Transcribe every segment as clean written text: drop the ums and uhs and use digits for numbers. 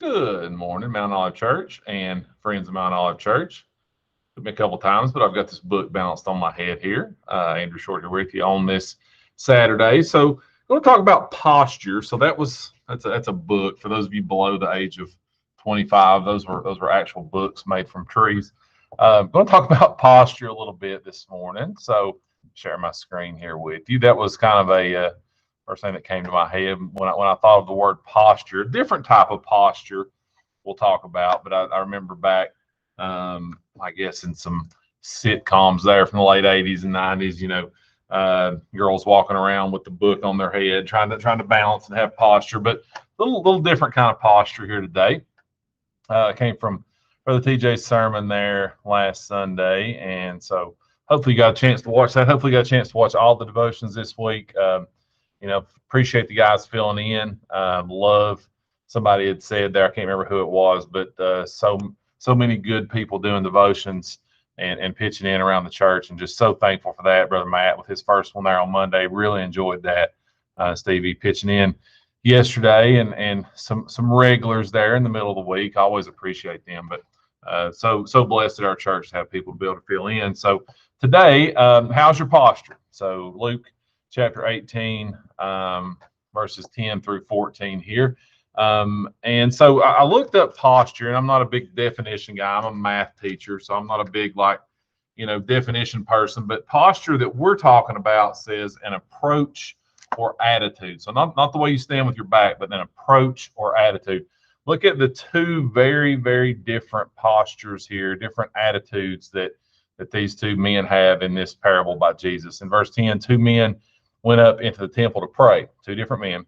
Good morning, Mount Olive Church and friends of Mount Olive Church. Took me a couple times, but I've got this book balanced on my head here. Andrew Short here with you on this Saturday. So, I'm going to talk about posture. So that's a book for those of you below the age of 25. Those were actual books made from trees. I'm going to talk about posture a little bit this morning. So, share my screen here with you. That was kind of a first thing that came to my head when I thought of the word posture. A different type of posture we'll talk about, but I remember back, I guess in some sitcoms there from the late 80s and 90s, girls walking around with the book on their head, trying to balance and have posture, but little different kind of posture here today. Came from Brother TJ's sermon there last Sunday, and so hopefully you got a chance to watch that. Hopefully you got a chance to watch all the devotions this week. Appreciate the guys filling in. Love, somebody had said there, I can't remember who it was, but so many good people doing devotions and pitching in around the church, and just so thankful for that. Brother Matt with his first one there on Monday, really enjoyed that. Stevie pitching in yesterday, and some regulars there in the middle of the week. I always appreciate them, but so blessed at our church to have people to be able to fill in. So today, how's your posture? So Luke chapter 18, verses 10 through 14 here. And so I looked up posture, and I'm not a big definition guy. I'm a math teacher, so I'm not a big definition person. But posture that we're talking about says an approach or attitude. So not the way you stand with your back, but an approach or attitude. Look at the two very, very different postures here, different attitudes that these two men have in this parable by Jesus. In verse 10, two men went up into the temple to pray, two different men.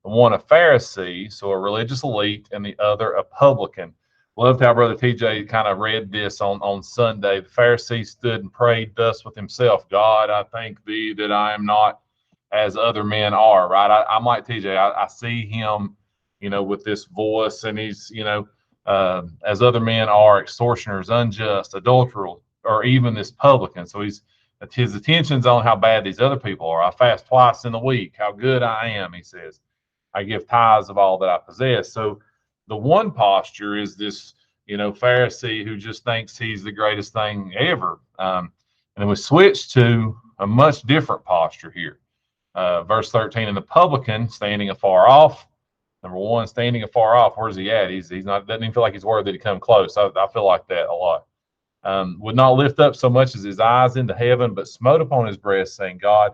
One a Pharisee, so a religious elite, and the other a publican. Loved how Brother TJ kind of read this on Sunday. The Pharisee stood and prayed thus with himself, God, I thank thee that I am not as other men are, right? I'm like TJ. I see him, with this voice, and he's, as other men are, extortioners, unjust, adulterers, or even this publican. So his attention's on how bad these other people are. I fast twice in the week, how good I am, he says. I give tithes of all that I possess. So the one posture is this, Pharisee who just thinks he's the greatest thing ever. And then we switch to a much different posture here. Verse 13, and the publican standing afar off. Number one, standing afar off. Where's he at? He's not, doesn't even feel like he's worthy to come close. I feel like that a lot. Would not lift up so much as his eyes into heaven, but smote upon his breast, saying, God,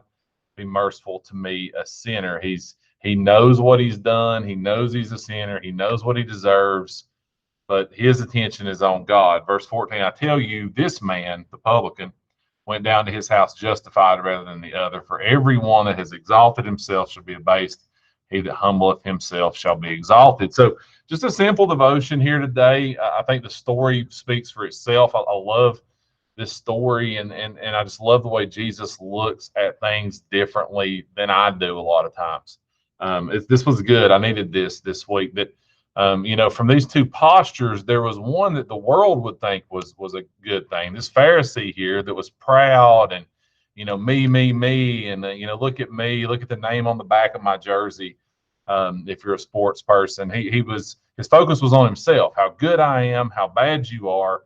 be merciful to me, a sinner. He knows what he's done. He knows he's a sinner. He knows what he deserves, but his attention is on God. Verse 14, I tell you, this man, the publican, went down to his house justified rather than the other. For everyone that has exalted himself shall be abased. He that humbleth himself shall be exalted. So just a simple devotion here today. I think the story speaks for itself. I love this story, and I just love the way Jesus looks at things differently than I do a lot of times. This was good. I needed this week. That from these two postures, there was one that the world would think was a good thing. This Pharisee here that was proud and me, and look at me, look at the name on the back of my jersey. If you're a sports person, his focus was on himself. How good I am, how bad you are.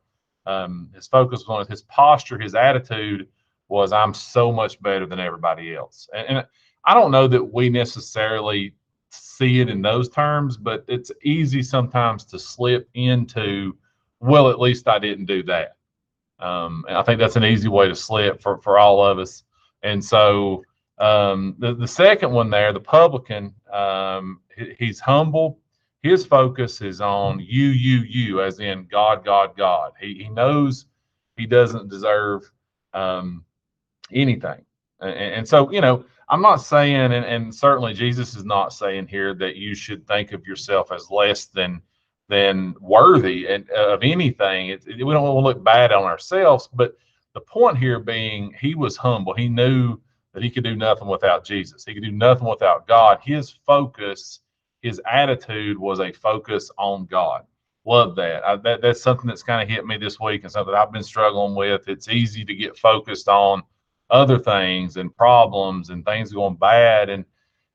His focus was on his posture, his attitude was, I'm so much better than everybody else. And I don't know that we necessarily see it in those terms, but it's easy sometimes to slip into, well, at least I didn't do that. And I think that's an easy way to slip for all of us. And so the second one there, the publican, he's humble. His focus is on you, as in God, God, God. He knows he doesn't deserve anything. And so, I'm not saying, and certainly Jesus is not saying here that you should think of yourself as less than worthy of anything. We don't want to look bad on ourselves, but the point here being, he was humble. He knew that he could do nothing without Jesus. He could do nothing without God. His focus, his attitude was a focus on God. Love that. That's something that's kind of hit me this week, and something I've been struggling with. It's easy to get focused on other things and problems and things going bad. And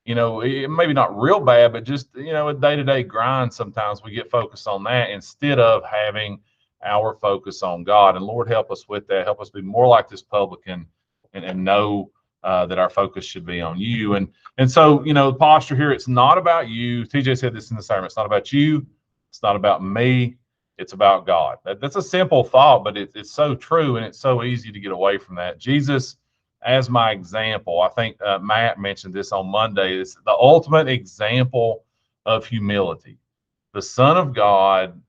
maybe not real bad, but just, a day-to-day grind, sometimes we get focused on that instead of having our focus on God. And Lord, help us with that. Help us be more like this publican and know that our focus should be on you. And so, the posture here, it's not about you. TJ said this in the sermon. It's not about you. It's not about me. It's about God. That's a simple thought, but it's so true, and it's so easy to get away from that. Jesus as my example. I think Matt mentioned this on Monday. It's the ultimate example of humility. The Son of God,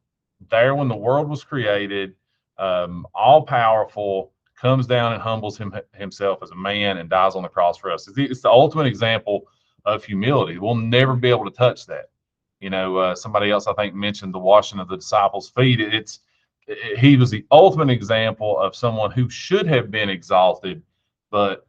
there when the world was created, all powerful, comes down and humbles himself as a man and dies on the cross for us. It's the ultimate example of humility. We'll never be able to touch that. Somebody else I think mentioned the washing of the disciples' feet. He was the ultimate example of someone who should have been exalted, but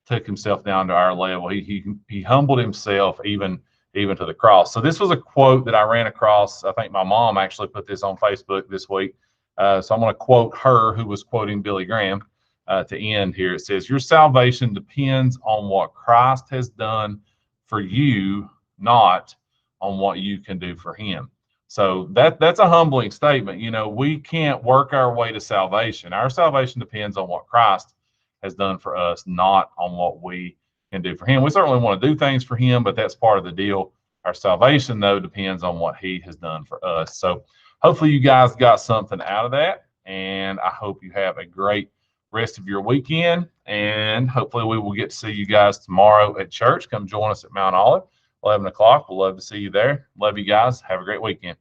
took himself down to our level. He humbled himself even to the cross. So this was a quote that I ran across. I think my mom actually put this on Facebook this week. So I'm going to quote her, who was quoting Billy Graham to end here. It says, "Your salvation depends on what Christ has done for you, not on what you can do for him." So that's a humbling statement. We can't work our way to salvation. Our salvation depends on what Christ has done for us, not on what we can do for him. We certainly want to do things for him, but that's part of the deal. Our salvation, though, depends on what he has done for us. So hopefully you guys got something out of that, and I hope you have a great rest of your weekend, and hopefully we will get to see you guys tomorrow at church. Come join us at Mount Olive, 11 o'clock. We'll love to see you there. Love you guys. Have a great weekend.